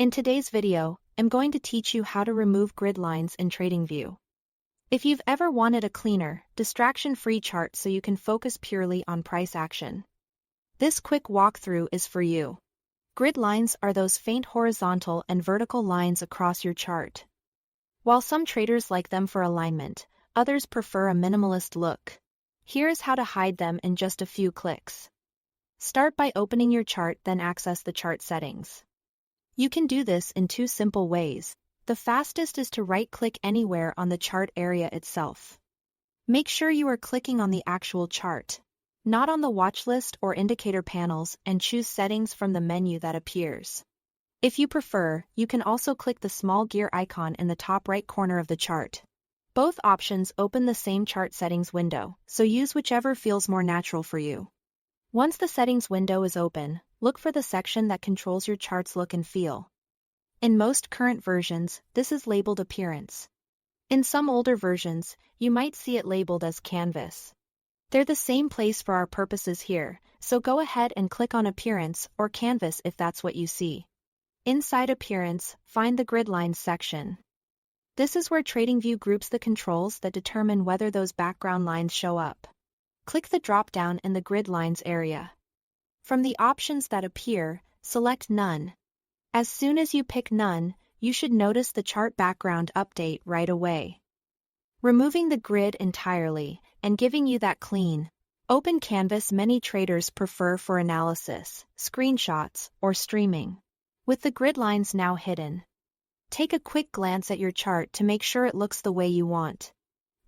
In today's video, I'm going to teach you how to remove grid lines in Tradingview. If you've ever wanted a cleaner, distraction-free chart so you can focus purely on price action, this quick walkthrough is for you. Grid lines are those faint horizontal and vertical lines across your chart. While some traders like them for alignment, others prefer a minimalist look. Here's how to hide them in just a few clicks. Start by opening your chart, then access the chart settings. You can do this in two simple ways. The fastest is to right-click anywhere on the chart area itself. Make sure you are clicking on the actual chart, not on the watch list or indicator panels, and choose Settings from the menu that appears. If you prefer, you can also click the small gear icon in the top right corner of the chart. Both options open the same chart settings window, so use whichever feels more natural for you. Once the settings window is open, look for the section that controls your chart's look and feel. In most current versions, this is labeled Appearance. In some older versions, you might see it labeled as Canvas. They're the same place for our purposes here, so go ahead and click on Appearance or Canvas if that's what you see. Inside Appearance, find the Grid Lines section. This is where Tradingview groups the controls that determine whether those background lines show up. Click the drop-down in the Grid Lines area. From the options that appear, select None. As soon as you pick None, you should notice the chart background update right away, removing the grid entirely and giving you that clean, open canvas many traders prefer for analysis, screenshots, or streaming. With the grid lines now hidden, take a quick glance at your chart to make sure it looks the way you want.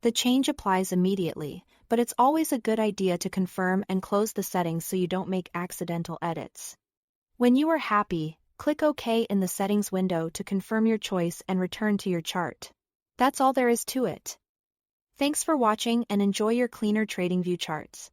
The change applies immediately, but it's always a good idea to confirm and close the settings so you don't make accidental edits. When you are happy, click OK in the settings window to confirm your choice and return to your chart. That's all there is to it. Thanks for watching and enjoy your cleaner Tradingview charts.